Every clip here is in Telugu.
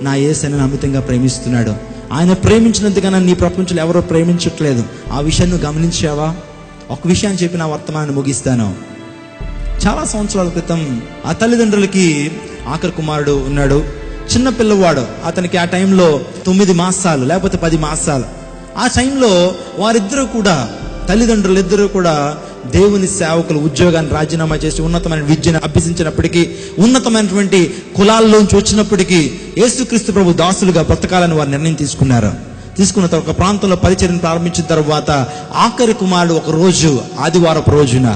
నా యేసయ్యను అమితంగా ప్రేమిస్తున్నాడు. ఆయన ప్రేమించినందుగా నీ ప్రపంచంలో ఎవరో ప్రేమించట్లేదు. ఆ విషయాన్ని నువ్వు గమనించావా? ఒక విషయాన్ని చెప్పి నా వర్తమానాన్ని ముగిస్తాను. చాలా సంవత్సరాల క్రితం ఆ తల్లిదండ్రులకి ఆఖరి కుమారుడు ఉన్నాడు, చిన్న పిల్లవాడు. అతనికి ఆ టైంలో 9 మాసాలు లేకపోతే 10 మాసాలు. ఆ టైంలో వారిద్దరూ కూడా, తల్లిదండ్రులు ఇద్దరు కూడా దేవుని సేవకులు, ఉద్యోగాన్ని రాజీనామా చేసి ఉన్నతమైన విద్యను అభ్యసించినప్పటికీ, ఉన్నతమైనటువంటి కులాల్లోంచి వచ్చినప్పటికీ యేసుక్రీస్తు ప్రభు దాసులుగా బ్రతకాలని వారు నిర్ణయం తీసుకున్నారు. తీసుకున్న తర్వాత ఒక ప్రాంతంలో పరిచర్యను ప్రారంభించిన తర్వాత ఆఖరి కుమారుడు ఒక రోజు, ఆదివారపు రోజున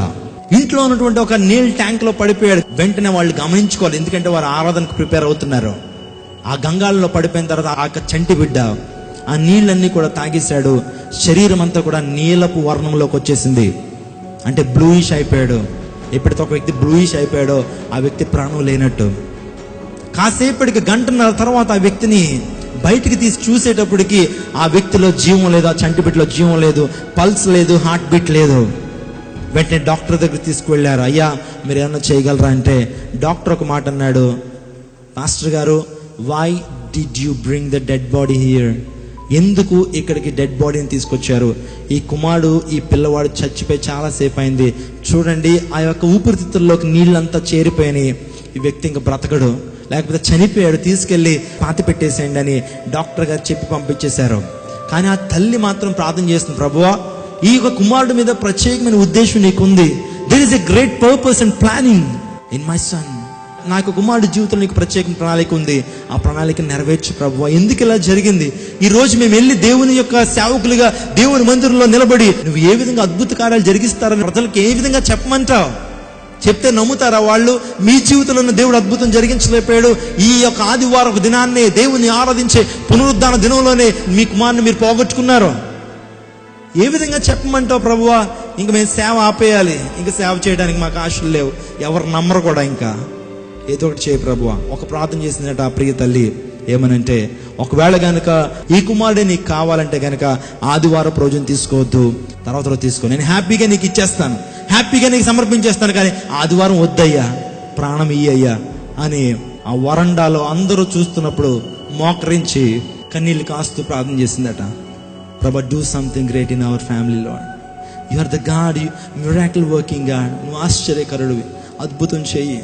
ఇంట్లో ఉన్నటువంటి ఒక నీళ్ళ ట్యాంక్ లో పడిపోయాడు. వెంటనే వాళ్ళు గమనించుకోవాలి, ఎందుకంటే వారు ఆరాధనకు ప్రిపేర్ అవుతున్నారు. ఆ గంగాలలో పడిపోయిన తర్వాత ఆ చంటి బిడ్డ ఆ నీళ్ళన్నీ కూడా తాగేశాడు. శరీరం అంతా కూడా నీలపు వర్ణంలోకి వచ్చేసింది, అంటే బ్లూయిష్ అయిపోయాడు. ఎప్పుడైతే ఒక వ్యక్తి బ్లూయిష్ అయిపోయాడో ఆ వ్యక్తి ప్రాణం లేనట్టు. కాసేపటికి గంటన్నర తర్వాత ఆ వ్యక్తిని బయటికి తీసి చూసేటప్పటికి ఆ వ్యక్తిలో జీవం లేదు, ఆ చంటి బిడ్డలో జీవం లేదు, పల్స్ లేదు, హార్ట్ బీట్ లేదు. వెంటనే డాక్టర్ దగ్గర తీసుకువెళ్ళారు. అయ్యా మీరు ఏమన్నా చేయగలరా అంటే డాక్టర్ ఒక మాట అన్నాడు, పాస్టర్ గారు, why did you bring the dead body here? ఎందుకు ఇక్కడికి డెడ్ బాడీని తీసుకొచ్చారు? ఈ కుమారుడు, ఈ పిల్లవాడు చచ్చిపోయి చాలాసేపు అయింది. చూడండి, ఆ యొక్క ఊపిరితిత్తుల్లోకి నీళ్ళంతా చేరిపోయినాయి. ఈ వ్యక్తి ఇంకా బ్రతకడు, లేకపోతే చనిపోయాడు, తీసుకెళ్ళి పాతి పెట్టేసేయండి అని డాక్టర్ గారు చెప్పి పంపించేశారు. కానీ ఆ తల్లి మాత్రం ప్రార్థన చేస్తుంది, ప్రభువా ఈ యొక్క కుమారుడు మీద ప్రత్యేకమైన ఉద్దేశం నీకుంది. There is a great purpose and planning in my son. నాకు కుమారుడు జీవితంలో నీకు ప్రత్యేక ప్రణాళిక ఉంది, ఆ ప్రణాళిక నెరవేర్చు ప్రభువా. ఎందుకు ఇలా జరిగింది? ఈ రోజు మేము వెళ్ళి దేవుని యొక్క సేవకులుగా దేవుని మందిరంలో నిలబడి నువ్వు ఏ విధంగా అద్భుత కార్యాలు జరిగిస్తారని ప్రజలకు ఏ విధంగా చెప్పమంటావు? చెప్తే నమ్ముతారా వాళ్ళు? మీ జీవితంలో ఉన్న దేవుడు అద్భుతం జరిగించలేకపోయాడు. ఈ యొక్క ఆదివారం దినాన్ని దేవుని ఆరాధించే పునరుద్ధాన దినంలోనే మీ కుమారుని మీరు పోగొట్టుకున్నారు. ఏ విధంగా చెప్పమంటావు ప్రభువా? ఇంక మేము సేవ ఆపేయాలి, ఇంకా సేవ చేయడానికి మాకు ఆశలు లేవు, ఎవరు నమ్మరు కూడా, ఇంకా ఏదో ఒకటి చేయి ప్రభువా. ఒక ప్రార్థన చేసిందట ఆ ప్రియ తల్లి, ఏమనంటే ఒకవేళ గనుక ఈ కుమారుడే నీకు కావాలంటే గనక ఆదివారం రోజున తీసుకోవద్దు, తర్వాత తీసుకో, నేను హ్యాపీగా నీకు ఇచ్చేస్తాను, హ్యాపీగా నీకు సమర్పించేస్తాను, కానీ ఆదివారం వద్దయ్యా, ప్రాణం ఇయ్యయ్యా అని ఆ వరండాలో అందరూ చూస్తున్నప్పుడు మోకరించి కన్నీళ్ళు కాస్తూ ప్రార్థన చేసిందట. ప్రభా, do something great in our family lord. You are the god, you miracle working god. నువ్వు ఆశ్చర్యకరుడివి, అద్భుతం చెయ్యి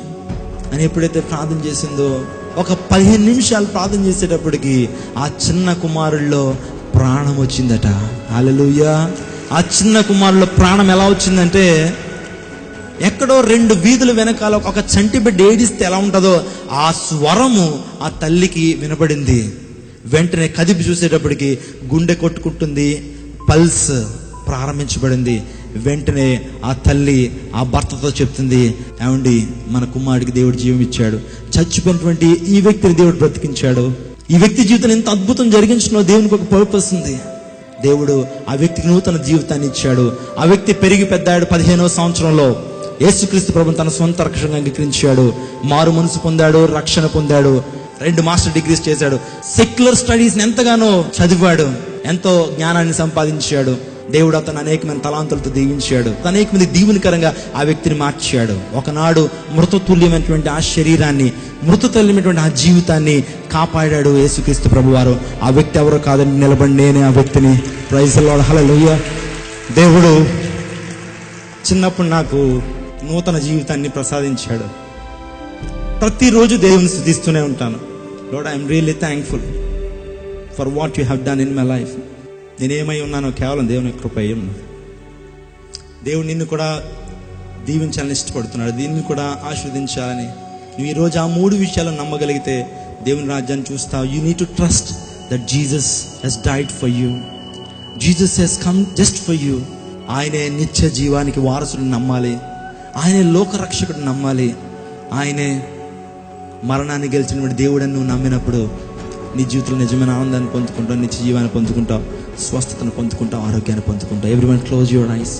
అని ఎప్పుడైతే ప్రార్థన చేసిందో, ఒక 15 నిమిషాలు ప్రార్థన చేసేటప్పటికి ఆ చిన్న కుమారుల్లో ప్రాణం వచ్చిందట. హల్లెలూయా. ఆ చిన్న కుమారుల్లో ప్రాణం ఎలా వచ్చిందంటే, ఎక్కడో 2 వీధుల వెనకాల ఒక చంటి బిడ్డ ఏడిస్తే ఎలా ఉంటుందో ఆ స్వరము ఆ తల్లికి వినపడింది. వెంటనే కదిపి చూసేటప్పటికి గుండె కొట్టుకుంటుంది, పల్స్ ప్రారంభించబడింది. వెంటనే ఆ తల్లి ఆ భర్తతో చెప్తుంది, ఏమండి మన కుమారుడికి దేవుడు జీవం ఇచ్చాడు, చచ్చిపోయినటువంటి ఈ వ్యక్తిని దేవుడు బ్రతికించాడు, ఈ వ్యక్తి జీవితం ఎంత అద్భుతం జరిగించినో దేవునికి ఒక పర్పస్ ఉంది. దేవుడు ఆ వ్యక్తికి నూతన జీవితాన్ని ఇచ్చాడు. ఆ వ్యక్తి పెరిగి పెద్దాడు. 15వ సంవత్సరంలో యేసుక్రీస్తు ప్రభువును తన సొంత రక్షణగా అంగీకరించాడు, మారు మనసు పొందాడు, రక్షణ పొందాడు, 2 మాస్టర్ డిగ్రీస్ చేశాడు, సెక్యులర్ స్టడీస్ ఎంతగానో చదివాడు, ఎంతో జ్ఞానాన్ని సంపాదించాడు. దేవుడు అతను అనేకమైన తలాంతులతో దీవించాడు, అనేక మంది దీవునికరంగా ఆ వ్యక్తిని మార్చాడు. ఒకనాడు మృతతుల్యమైనటువంటి ఆ శరీరాన్ని, మృతతుల్యమైనటువంటి ఆ జీవితాన్ని కాపాడాడు యేసుక్రీస్తు ప్రభువారు. ఆ వ్యక్తి ఎవరో కాదని నిలబడి నేనే ఆ వ్యక్తిని. ప్రైజ్ ది లార్డ్, హల్లెలూయా. దేవుడు చిన్నప్పుడు నాకు నూతన జీవితాన్ని ప్రసాదించాడు. ప్రతిరోజు దేవుని స్తుతిస్తూనే ఉంటాను. Lord, I'm really thankful for what you have done in my life. నేనేమై ఉన్నానో కేవలం దేవుని కృప అయి ఉన్నది. దేవుడు నిన్ను కూడా దీవించాలని ఇష్టపడుతున్నాడు, దీన్ని కూడా ఆశీర్వదించాలని. నువ్వు ఈరోజు ఆ 3 విషయాలను నమ్మగలిగితే దేవుని రాజ్యాన్ని చూస్తావు. You need to trust that Jesus he's died for you, Jesus he's come just for you. ఆయనే నిత్య జీవానికి వారసుడిని నమ్మాలి, ఆయనే లోకరక్షకుడు నమ్మాలి, ఆయనే మరణాన్ని గెలిచినటువంటి దేవుడని నువ్వు నమ్మినప్పుడు నీ జీవితంలో నిజమైన ఆనందాన్ని పొందుకుంటావు, నిత్య జీవాన్ని పొందుకుంటావు, స్వస్థతను పొందుకుంటావు, ఆరోగ్యాన్ని పొందుకుంటావు. Everyone close your ice.